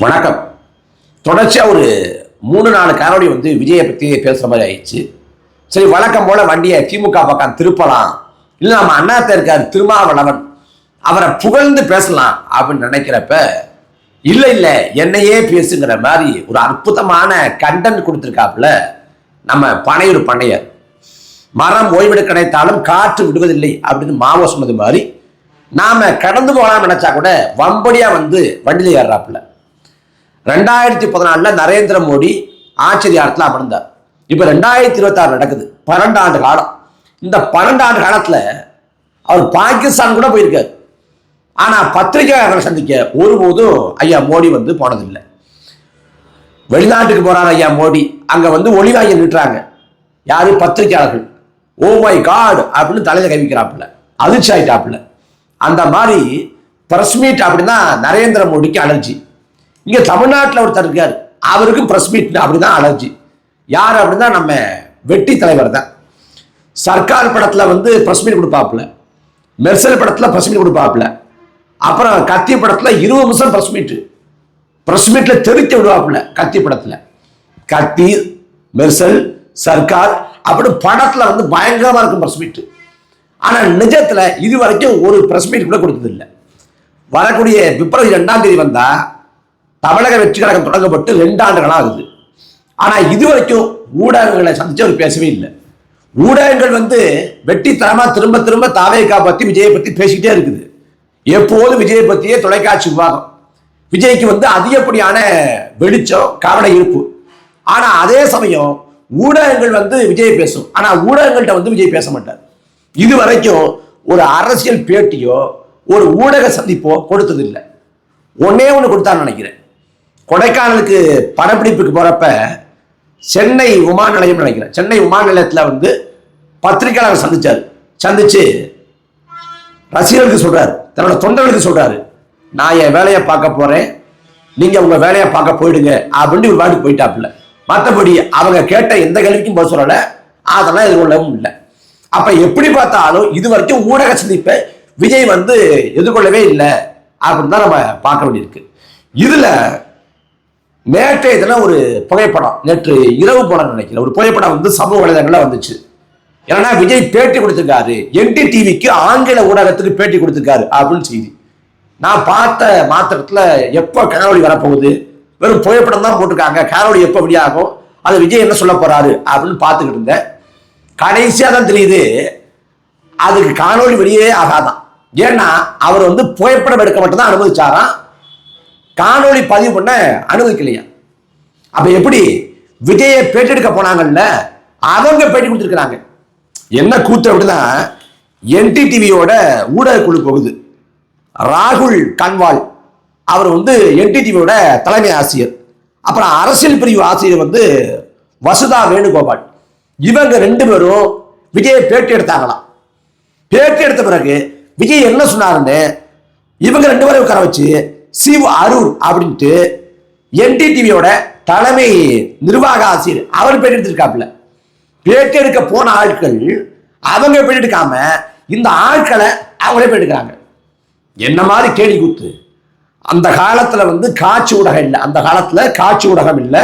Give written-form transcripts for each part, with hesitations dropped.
வணக்கம். தொடர்ச்சியாக ஒரு 3-4 காணொலி விஜயை பற்றி பேசுகிற மாதிரி ஆயிடுச்சு. சரி, வழக்கம் போல வண்டியை திமுக பக்கம் திருப்பலாம், இல்லை நம்ம அண்ணாத்த இருக்கார் திருமாவளவன், அவரை புகழ்ந்து பேசலாம் அப்படின்னு நினைக்கிறப்ப இல்லை என்னையே பேசுங்கிற மாதிரி ஒரு அற்புதமான கண்டென்ட் கொடுத்துருக்காப்புல நம்ம பனையூர் பண்ணையர். மரம் ஓய்வெடு கிடைத்தாலும் காற்று விடுவதில்லை அப்படின்னு மாவோ சொன்னது மாதிரி நாம கடந்து போகலாம்னு நினைச்சா கூட வம்படியா வண்டியில் ஏறாப்புல. 2014 நரேந்திர மோடி ஆச்சரியாரத்தில் அமர்ந்தார். இப்போ 2026 நடக்குது. 12 ஆண்டு காலம். இந்த 12 ஆண்டு காலத்தில் அவர் பாகிஸ்தான் கூட போயிருக்கார். ஆனால் பத்திரிகையாளர்களை சந்திக்க ஒருபோதும் ஐயா மோடி போனதில்லை. வெளிநாட்டுக்கு போறாரு ஐயா மோடி, அங்கே ஒளிவாங்கி நிட்டுறாங்க யாரு? பத்திரிகையாளர்கள். ஓ மை காட் அப்படின்னு தலையில கவிக்கிறாப்புல, அதிர்ச்சி ஆயிட்டாப்புல. அந்த மாதிரி பிரஸ் மீட் அப்படின்னா நரேந்திர மோடிக்கு அலர்ஜி. இங்க தமிழ்நாட்டில் ஒருத்தர் இருக்காரு, அவருக்கும் பிரஸ் மீட் அப்படிதான் அலர்ஜி. யார் அப்படின்னா நம்ம வெட்டி தலைவர் தான். சர்க்கார் படத்துல பிரஸ் மீட் கொடுப்பாப்புல, மெர்சல் படத்துல பிரஸ் மீட் கொடுப்பாப்புல, அப்புறம் கத்தி படத்துல 20 நிமிஷம் பிரஸ் மீட்ல தெரிவித்து விடுவாப்புல. கத்தி படத்துல கத்தி, மெர்சல், சர்க்கார் அப்படி படத்துல பயங்கரமா இருக்கும் பிரஸ் மீட். ஆனா நிஜத்துல இது வரைக்கும் ஒரு பிரஸ் மீட் கூட கொடுத்தது இல்லை. வரக்கூடிய பிப்ரவரி 2ஆம் தேதி வந்தா தமிழக வெற்றி கழகம் தொடங்கப்பட்டு 2 ஆண்டுகளா ஆகுது. ஆனா இது வரைக்கும் ஊடகங்களை சந்திச்சு அவர் பேசவே இல்லை. ஊடகங்கள் வெட்டி தரமா திரும்ப திரும்ப தாவேகா பத்தி விஜயை பத்தி பேசிக்கிட்டே இருக்குது. எப்போதும் விஜயை பத்தியே தொலைக்காட்சி விவாதம். விஜய்க்கு அதிகப்படியான வெளிச்சம், கவன இருப்பு. ஆனா அதே சமயம் ஊடகங்கள் விஜய் பேசும். ஆனா ஊடகங்கள்ட்ட விஜய் பேச மாட்டார். இது வரைக்கும் ஒரு அரசியல் பேட்டியோ ஒரு ஊடக சந்திப்போ கொடுத்தது இல்லை. ஒன்னே ஒன்று கொடுத்தான்னு நினைக்கிறேன். கொடைக்கானலுக்கு படப்பிடிப்புக்கு போறப்ப சென்னை விமான நிலையம் நினைக்கிறேன், சென்னை விமான நிலையத்தில் பத்திரிகையாளர் சந்திச்சு ரசிகர்களுக்கு சொல்றாரு, தன்னோட தொண்டர்களுக்கு சொல்றாரு, நான் என் வேலையை பார்க்க போறேன், நீங்க உங்க வேலையை பார்க்க போயிடுங்க அப்படின்னு ஒரு வாட்டி போயிட்டாப்புல. மற்றபடி அவங்க கேட்ட எந்த கேள்விக்கும் பதில் சொல்லல, அதெல்லாம் எதிர்கொள்ளவும் இல்லை. அப்ப எப்படி பார்த்தாலும் இது வரைக்கும் ஊடக சந்திப்பை விஜய் எதிர்கொள்ளவே இல்லை அப்படின்னு தான் நம்ம பார்க்க வேண்டியிருக்கு. இதுல நேற்றைய தினம் ஒரு புகைப்படம், நேற்று இரவு படம் நினைக்கிறேன், ஒரு புகைப்படம் சமூக வலைதளங்கள்ல வந்துச்சு. ஏன்னா விஜய் பேட்டி கொடுத்திருக்காரு, NDTVக்கு ஆங்கில ஊடகத்துக்கு பேட்டி கொடுத்திருக்காரு அப்படின்னு செய்தி. நான் பார்த்த மாத்திரத்துல எப்ப காணொலி வரப்போகுது, வெறும் புகைப்படம் தான் போட்டிருக்காங்க, காணொலி எப்ப வெளியாகும், அது விஜய் என்ன சொல்ல போறாரு அப்படின்னு பார்த்துக்கிட்டு இருந்தேன். கடைசியா தான் தெரியுது அதுக்கு காணொலி வெளியே ஆகாதான். ஏன்னா அவர் புகைப்படம் எடுக்க மட்டும் தான் அனுமதிச்சாராம், காணொலி பதிவு பண்ண அனுமதிக்கலையா. அப்ப எப்படி விஜயை பேட்டி எடுக்க போனாங்கல்ல, அவங்க பேட்டி கொடுத்துருக்காங்க. என்ன கூத்து அப்படின்னா, NDTVயோட ஊடக குழு போகுது. ராகுல் கன்வால் அவர் NDTVயோட தலைமை ஆசிரியர், அப்புறம் அரசியல் பிரிவு ஆசிரியர் வசுதா வேணுகோபால். இவங்க 2 பேரும் விஜயை பேட்டி எடுத்தாங்களாம். பேட்டி எடுத்த பிறகு விஜய் என்ன சொன்னாருன்னு இவங்க 2 பேரும் உட்கார வச்சு சிவ் அரூர் அப்படின்ட்டு NDTVயோட தலைமை நிர்வாக ஆசிரியர் அவர் பேட்டி எடுத்திருக்காப்புல. பேட்டி எடுக்க போன ஆட்கள் அவங்க பேட்டி எடுக்காம இந்த ஆட்களை அவங்களே பேட்டி எடுக்கிறாங்க. என்ன மாதிரி கேள்வி கூத்து. அந்த காலத்துல காட்சி ஊடகம் இல்லை, அந்த காலத்துல காட்சி ஊடகம் இல்லை,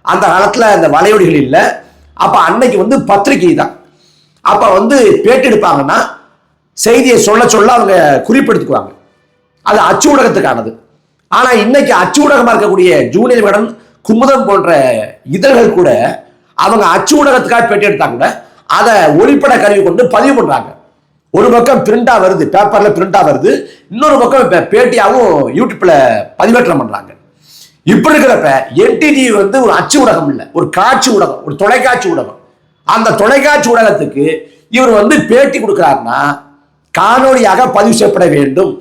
அந்த காலத்துல அந்த வலையொலிகள் இல்லை. அப்ப அன்னைக்கு பத்திரிகை தான். அப்ப பேட்டி எடுப்பாங்கன்னா செய்தியை சொல்ல அவங்க குறிப்பெடுத்துக்குவாங்க. அது அச்சு ஊடகத்துக்கானது. ஆனா இன்னைக்கு அச்சு ஊடகமா இருக்கக்கூடிய ஜூனியர் விகடன், குமுதம் போன்ற இதழ்கள் கூட அவங்க அச்சு ஊடகத்துக்காக பேட்டி எடுத்தா கூட அதை ஒளிப்பட கருவி கொண்டு பதிவு பண்றாங்க. ஒரு பக்கம் பிரிண்டா வருது, பேப்பர்ல பிரிண்டா வருது, இன்னொரு பக்கம் பேட்டியாவும் யூடியூப்ல பதிவேற்றம் பண்றாங்க. இப்படி இருக்கிறப்ப NDTV ஒரு அச்சு ஊடகம் இல்லை, ஒரு காட்சி ஊடகம், ஒரு தொலைக்காட்சி ஊடகம். அந்த தொலைக்காட்சி ஊடகத்துக்கு இவர் பேட்டி கொடுக்கிறாருன்னா காணொலியாக பதிவு செய்யப்பட வேண்டும்.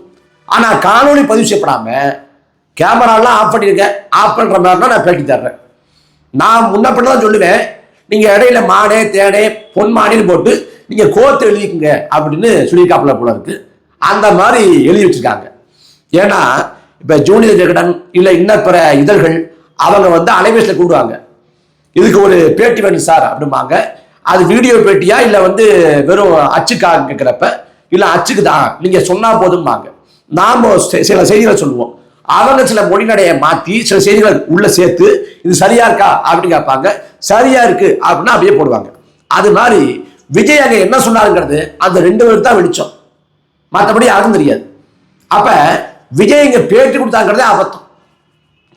ஆனா காணொலி பதிவு செய்யப்படாம கேமராலாம் ஆஃப் பண்ணிருக்க, ஆஃப் பண்ற மாதிரினா நான் பேட்டி தர்றேன். நான் முன்னப்பதான் சொல்லுவேன், நீங்க இடையில மானே தேனே பொன்மானேன்னு போட்டு நீங்க கோர்த்து எழுதிக்குங்க அப்படின்னு சொல்லியிருக்காப்புல போல இருக்கு. அந்த மாதிரி எழுதி வச்சிருக்காங்க. ஏன்னா இப்ப ஜூனியர் விகடன் இல்ல இன்னும் பிற இதழ்கள் அவங்க அலைபேசியில கூடுவாங்க, இதுக்கு ஒரு பேட்டி வேணும் சார் அப்படிம்பாங்க. அது வீடியோ பேட்டியா இல்ல வெறும் அச்சுக்காக கேட்கிறப்ப இல்ல அச்சுக்கு தான் நீங்க சொன்னா போதும்பாங்க. நாம சில செய்திகளை சொல்லுவோம், அவங்க சில மொழிநடையை மாற்றி சில செய்திகளை உள்ள சேர்த்து இது சரியா இருக்கா அப்படின்னு கேட்பாங்க. சரியா இருக்கு அப்படின்னா அப்படியே போடுவாங்க. அது மாதிரி விஜய் அங்க என்ன சொன்னாருங்கிறது அந்த 2 பேருக்கு தான் வெளிச்சம், மற்றபடி யாரும் தெரியாது. அப்ப விஜய் இங்க பேட்டி கொடுத்தாங்கிறதே அபத்தம்.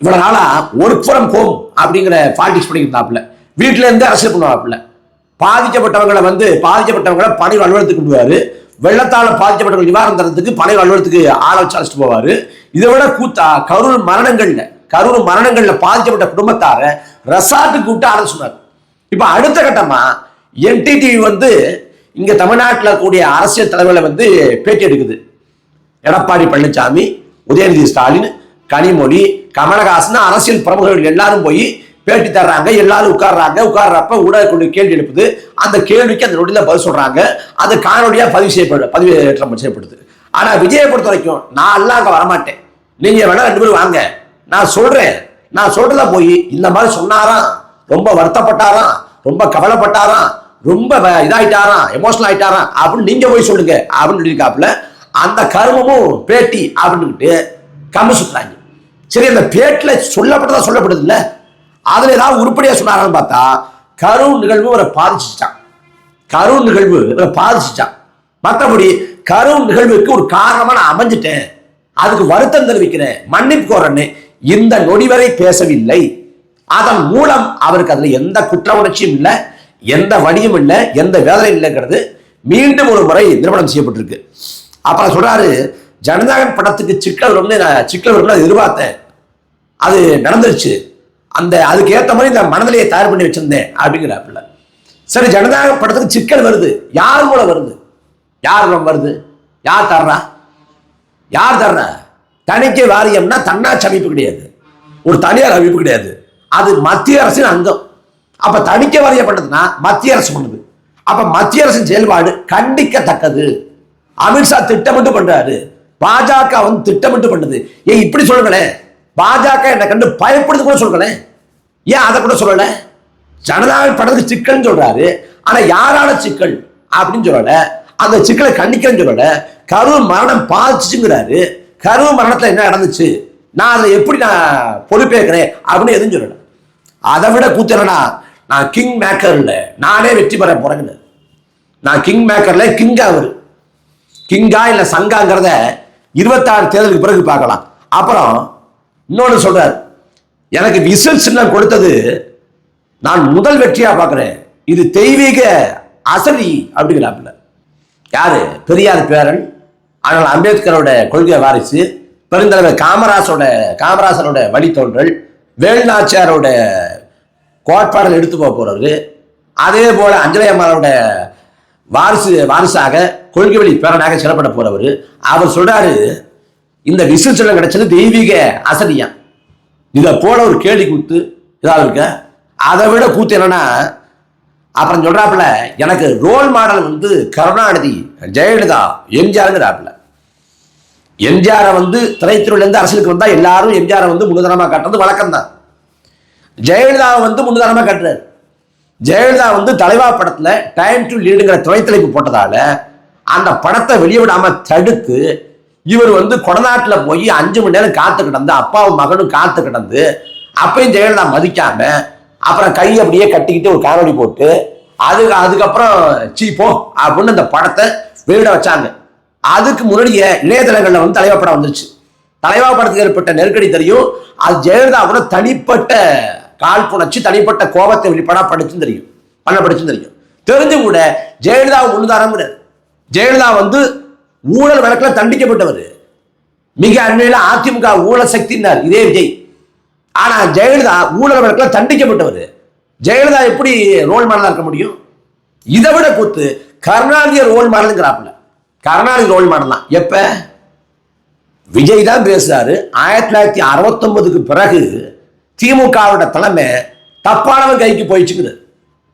இவ்வளவு நாளா ஒர்க் ஃப்ரம் ஹோம் அப்படிங்கிற பாலிடிக்ஸ் பண்ணியிருந்தாப்புல, வீட்டுல இருந்து அரசியல் பண்ணுவாப்புல. பாதிக்கப்பட்டவங்களை பணிகள் அலுவலகத்துக்கு கொண்டுவாரு, வெள்ளத்தால பாதிக்கப்பட்டவர்கள் நிவாரணம் தரத்துக்கு பணிகள் அலுவலகத்துக்கு ஆள வச்சு அழைச்சிட்டு போவாரு. இதை விட கூத்தா கரூர் மரணங்கள்ல பாதிக்கப்பட்ட குடும்பத்தார ரெசார்ட்டுக்கு கூப்பிட்டு ஆட சொன்னார். இப்ப அடுத்த கட்டமா என்டிடிவி இங்க தமிழ்நாட்டில் கூடிய அரசியல் தலைவர்களை பேட்டி எடுக்குது. எடப்பாடி பழனிசாமி, உதயநிதி ஸ்டாலின், கனிமொழி, கமலஹாசன், அரசியல் பிரமுகர்கள் எல்லாரும் போய் பேட்டி தர்றாங்க. எல்லாரும் உட்கார்றப்ப ஊடக கேள்வி எழுப்புது. அந்த கேள்விக்கு அந்த நொடியில பதில் சொல்றாங்க. அது காணொலியா பதிவேற்றம் செய்யப்படுது. ஆனா விஜயை பொறுத்த வரைக்கும் நான் எல்லாம் அங்க வரமாட்டேன், நீங்க வேணா 2 பேரும் வாங்க, நான் சொல்றத போய் இந்த மாதிரி சொன்னாராம், ரொம்ப வருத்தப்பட்டாராம், ரொம்ப கவலைப்பட்டாராம், ரொம்ப இதாயிட்டாராம், எமோஷனல் ஆயிட்டாராம் அப்படின்னு நீங்க போய் சொல்லுங்க அப்படின்னு சொல்லியிருக்காப்புல. அந்த கருமமும் பேட்டி அப்படின்னு கம்மி சுத்துறாங்க. சரி, அந்த பேட்டில சொல்லப்படுது இல்ல, அதுல ஏதாவது உருப்படியா சொன்னாரான்னு பார்த்தா கரூர் நிகழ்வு அவரை பாதிச்சுட்டான். மற்றபடி கரூர் நிகழ்வுக்கு ஒரு காரணமா நான் அமைஞ்சிட்டேன், அதுக்கு வருத்தம் தெரிவிக்கிறேன், மன்னிப்பு கோரன்னு இந்த நொடி வரை பேசவில்லை. அதன் மூலம் அவருக்கு அதுல எந்த குற்ற உணர்ச்சியும் இல்லை, எந்த வழியும் இல்லை, எந்த வேதனையும் இல்லைங்கிறது மீண்டும் ஒரு முறை நிரூபணம் செய்யப்பட்டிருக்கு. அப்புறம் சொல்றாரு, ஜனநாயகம் படத்துக்கு சிக்கல் வரும்னு எதிர்பார்த்தேன், அது நடந்துருச்சு, அதுக்கு ஏற்ற மாதிரி இந்த மனநிலையை தயார் பண்ணி வச்சிருந்தேன் அப்படிங்கிறாப்புல. சரி, ஜனநாயக படத்துக்கு சிக்கல் வருது, யார் மூலம் வருது? யார் தர்றா? தணிக்கை வாரியம்னா தன்னாட்சி அமைப்பு கிடையாது, ஒரு தனியார் அமைப்பு கிடையாது, அது மத்திய அரசின் அங்கம். அப்ப தணிக்கை வாரியம் பண்ணதுன்னா மத்திய அரசு பண்ணுது. அப்ப மத்திய அரசின் செயல்பாடு கண்டிக்கத்தக்கது. அமித்ஷா திட்டமிட்டு பண்றாரு, பாஜக திட்டமிட்டு பண்ணுது. ஏன் இப்படி சொல்லுங்களேன், பாஜக என்ன கண்டு பயப்படுது கூட சொல்லுங்களேன், ஏன் அதை கூட சொல்லல? ஜனநாயக படத்துக்கு சிக்கல் சொல்றாரு, ஆனா யாரால சிக்கல் அப்படின்னு சொல்லல, அந்த சிக்கலை கண்டிக்கிறேன்னு சொல்லல. கரூர் மரணம் பாதிச்சுங்கிறாரு, கரூர் மரணத்துல என்ன நடந்துச்சு, நான் அதை எப்படி பொறுப்பேற்கிறேன் அப்படின்னு எதுவும் சொல்லல. அதை விட கூத்தனா, நான் கிங் மேக்கர் இல்ல, நானே வெற்றி பெற போறேன்னு. நான் கிங் மேக்கர்ல கிங்கா இல்ல சங்காங்கிறத 26 தேர்தலுக்கு பிறகு பார்க்கலாம். அப்புறம் இன்னொன்னு சொல்றாரு, எனக்கு விசில் சின்னம் கொடுத்தது நான் முதல் வெற்றியா பார்க்கிறேன், இது தெய்வீக அசதி அப்படிங்கிறாப்புல. யாரு? பெரியார் பேரன், ஆனால் அம்பேத்கரோட கொள்கை வாரிசு, பெருந்தலைவர் காமராசரோட வழித்தோன்றல், வேலுநாச்சியாரோட கோட்பாடுகள் எடுத்து போறவர், அதே போல அஞ்சலி அம்மாவோட வாரிசாக கொள்கை வழி பேரனாக செயல்பட போறவர். அவர் சொல்றாரு, இந்த விசில் சின்னம் கிடைச்சது தெய்வீக அசதியா. இதை போல ஒரு கேள்வி கூத்து இதாக இருக்க. அதை விட கூத்து என்னன்னா, அப்புறம் சொல்றாப்புல, எனக்கு ரோல் மாடல் கருணாநிதி, ஜெயலலிதா, எம்ஜிஆருங்கிறாப்புல. எம்ஜிஆரை திரைத்துறையில இருந்து அரசியலுக்கு வந்தா எல்லாரும் எம்ஜிஆரை முன்னுதாரணமா காட்டுறது வழக்கம் தான். ஜெயலலிதாவை முன்னுதாரணமா காட்டுறாரு. ஜெயலலிதா தலைவா படத்துல டைம் டு லீடுங்கிற துணைத்தலைப்பு போட்டதால அந்த படத்தை வெளியே விடாம தடுத்து இவர் கொடநாட்டுல போய் 5 மணி நேரம் காத்து கிடந்து, அப்பாவும் மகனும் காத்து கிடந்து, அப்பயும் ஜெயலலிதா மதிக்காம அப்புறம் கை அப்படியே கட்டிக்கிட்டு ஒரு காணொலி போட்டு அதுக்கப்புறம் சீப்போ அப்படின்னு அந்த படத்தை வெளியிட வச்சாங்க. அதுக்கு முன்னாடியே இணையதளங்கள்ல தலைவா படம் வந்துருச்சு. தலைவா படத்துக்கு ஏற்பட்ட நெருக்கடி தெரியும், அது ஜெயலலிதாவோட தனிப்பட்ட காழ்ப்புணர்ச்சி, தனிப்பட்ட கோபத்தை வெளிப்படா படிச்சும் தெரியும். தெரிஞ்சும் கூட ஜெயலலிதா முன்னுதாரணம். ஜெயலலிதா ஊழல் வழக்கில் தண்டிக்கப்பட்டவர். மிக அண்மையில அதிமுக ஊழல் சக்தினார் இதே விஜய். ஆனா ஜெயலலிதா ஊழல் வழக்கில் தண்டிக்கப்பட்டவர். ஜெயலலிதா எப்படி ரோல் மாடலா இருக்க முடியும்? இதை விட கூத்து கருணாநிதி ரோல் மாடலுங்கிறாப்புல. கருணாநிதி ரோல் மாடல் தான். எப்ப விஜய் தான் பேசுறாரு, 1969க்கு பிறகு திமுகவோட தலைமை தப்பானவன் கைக்கு போயிடுச்சுக்குது.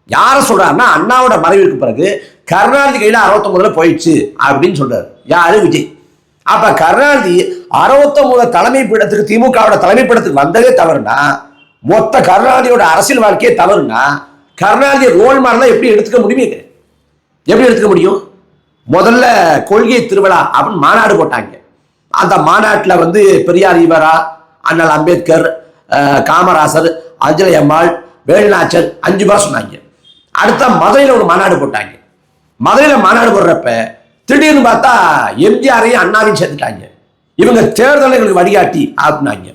யார சொல்றாருன்னா, அண்ணாவோட மறைவுக்கு பிறகு கருணாநிதி கையில 69 போயிடுச்சு அப்படின்னு சொல்றாரு. யாரு? விஜய். அப்ப கருணாநிதி 69 தலைமை பீடத்துக்கு, திமுகவோட தலைமை பீடத்துக்கு வந்ததே தவறுனா, மொத்த கருணாநிதியோட அரசியல் வாழ்க்கையே தவறுனா, கருணாநிதி ரோல் மாடலா எப்படி எடுத்துக்க முடியும்? முதல்ல கொள்கை திருவிழா அப்படின்னு மாநாடு போட்டாங்க. அந்த மாநாட்டில் வந்து பெரியார் ஈவரா, அண்ணல் அம்பேத்கர், காமராசர், அஞ்சலி அம்மாள், வேலுநாச்சர் 5 பேர் சொன்னாங்க. அடுத்த மதுரையில் ஒரு மாநாடு போட்டாங்க. மதுரையில் மாநாடு போடுறப்ப திடீர்னு பார்த்தா எம்ஜிஆரையும் அண்ணாவையும் சேர்த்துட்டாங்க. இவங்க தேர்தலை எங்களுக்கு வழிகாட்டி அப்படின்னாங்க.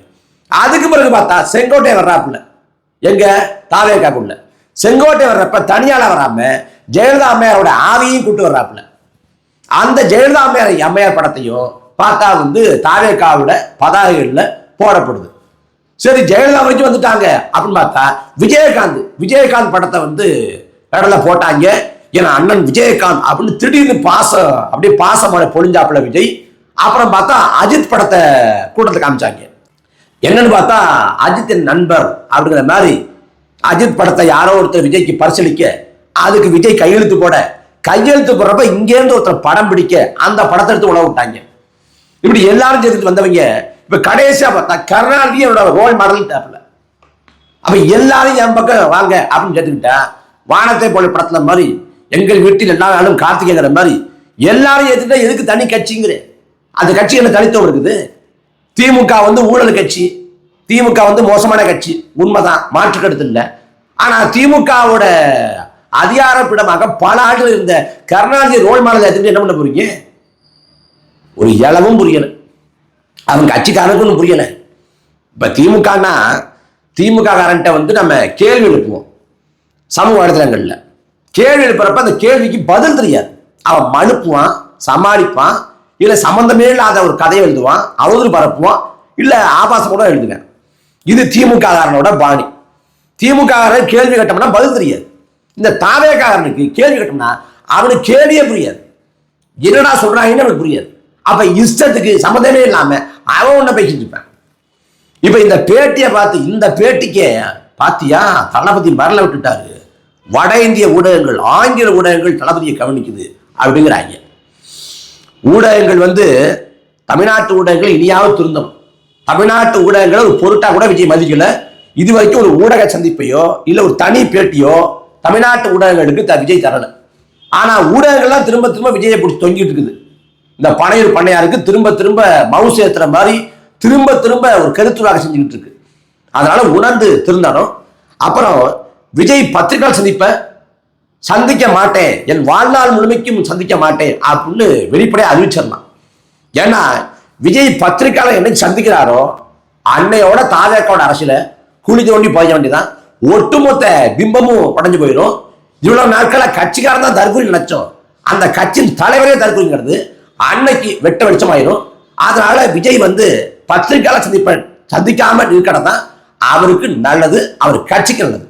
அதுக்கு பிறகு பார்த்தா செங்கோட்டை வர்றாப்புல, எங்க தாவேக்காக்குள்ள செங்கோட்டை வர்றப்ப தனியால வராம ஜெயலலிதா அம்மையாரோட ஆவியையும் கூட்டு வர்றாப்புல. அந்த ஜெயலலிதா அம்மையார் படத்தையும் பார்த்தா வந்து தாவேக்காவோட பதாகைகள்ல போடப்படுது. சரி, ஜெயலலிதா வரைக்கும் வந்துட்டாங்க அப்படின்னு பார்த்தா விஜயகாந்த் படத்தை வந்து கடல போட்டாங்க. ஏன்னா அண்ணன் விஜயகாந்த் அப்படின்னு திடீர்னு பாசம் அப்படியே பாசமான பொழிஞ்சாப்புல விஜய். அப்புறம் பார்த்தா அஜித் படத்தை கூட்டத்தை காமிச்சாங்க. என்னன்னு பார்த்தா அஜித்தின் நண்பர் அப்படிங்கிற மாதிரி அஜித் படத்தை யாரோ ஒருத்தர் விஜய்க்கு பரிசளிக்க, அதுக்கு விஜய் கையெழுத்து போடுறப்ப இங்கேருந்து ஒருத்தர் படம் பிடிக்க அந்த படத்தை எடுத்து உழவு விட்டாங்க. இப்படி எல்லாரும் சேர்த்துட்டு வந்தவங்க இப்ப கடைசியா பார்த்தா கருணாநிதி என்னோட ரோல் மாடல் தேவையில்ல. அப்ப எல்லாரும் என் பக்கம் வாங்க அப்படின்னு சேர்த்துக்கிட்டா வானத்தை போல படத்துல மாதிரி எங்கள் வீட்டில் எல்லா நாளும் கார்த்திகைங்கிற மாதிரி எல்லாரும் ஏத்துட்டா எதுக்கு தனி கட்சிங்கிற? அந்த கட்சி என்ன தனித்துவம் இருக்குது? திமுக வந்து ஊழல் கட்சி, திமுக வந்து மோசமான கட்சி, உண்மைதான், மாற்று கருத்து இல்லை. ஆனா திமுகவோட அதிகாரப்பிடமாக பல ஆண்டுகள் இருந்த கருணாநிதி ரோல் மாடல் எடுத்துட்டு என்ன பண்ண போறீங்க? ஒரு இளவும் புரியல, அவங்க கட்சிக்காரனுக்கு புரியல. இப்ப திமுக காரன்ட்ட வந்து நம்ம கேள்வி எழுப்புவோம் சமூக வலைதளங்கள்ல. கேள்வி எழுப்புறப்ப அந்த கேள்விக்கு பதில் தெரியாது. அவன் மனுப்புவான், சமாளிப்பான், இல்ல சம்பந்தமே இல்லாத ஒரு கதையை எழுதுவான், அவதூறு பரப்புவான், இல்ல ஆபாசம் கூட எழுதுவேன். இது திமுக காரனோட பாணி. திமுக காரன் கேள்வி கேட்டோம்னா பதில் தெரியாது. இந்த தாவேக்காரனுக்கு கேள்வி கேட்டோம்னா அவனுக்கு கேள்வியே புரியாது, என்னடா சொல்றாங்கன்னு அவனுக்கு புரியாது. அப்ப இஷ்டத்துக்கு சம்மந்தமே இல்லாம அவன் ஒன்ன பேசிட்டு இருப்பான். இப்ப இந்த பேட்டியை பார்த்து இந்த பேட்டிக்கே பாத்தியா தளபதி மரல விட்டுட்டாரு, வட இந்திய ஊடகங்கள் ஆங்கில ஊடகங்கள் தளபதியை கவனிக்குது அப்படிங்கிறாங்க. ஊடகங்கள் வந்து தமிழ்நாட்டு ஊடகங்கள் இனியாவது திருந்தணும். தமிழ்நாட்டு ஊடகங்களை ஒரு பொருட்டா கூட விஜய் மதிக்கல. இது வரைக்கும் ஒரு ஊடக சந்திப்பையோ இல்ல ஒரு தனி பேட்டியோ தமிழ்நாட்டு ஊடகங்களுக்கு விஜய் தரல. ஆனா ஊடகங்கள்லாம் திரும்ப திரும்ப விஜயை பிடிச்சி தொங்கிட்டு இருக்குது. இந்த பனையூர் பண்ணையாருக்கு திரும்ப மவுசு ஏத்துற மாதிரி திரும்ப ஒரு கருத்துராக செஞ்சுக்கிட்டு இருக்கு. அதனால உணர்ந்து திருந்தணும். அப்புறம் விஜய் பத்திரிகை சந்திக்க மாட்டேன், என் வாழ்நாள் முழுமைக்கும் சந்திக்க மாட்டேன் அப்படின்னு வெளிப்படையா அறிவிச்சிடலாம். ஏன்னா விஜய் பத்திரிகையாளர் என்னைக்கு சந்திக்கிறாரோ அன்னையோட தாவேக்காவோட அரசியல குழி தோண்டி போய வேண்டியதான். ஒட்டுமொத்த பிம்பமும் உடஞ்சு போயிடும். இவ்வளவு நாட்கள கட்சிக்காரன் தான் தற்கொலை நினைச்சோம், அந்த கட்சியின் தலைவரே தற்கொலைங்கிறது அன்னைக்கு வெட்ட வெளிச்சமாயிரும். அதனால விஜய் வந்து பத்திரிகையாளர் சந்திக்காம இருக்கிறது தான் அவருக்கு நல்லது, அவர் கட்சிக்கு நல்லது.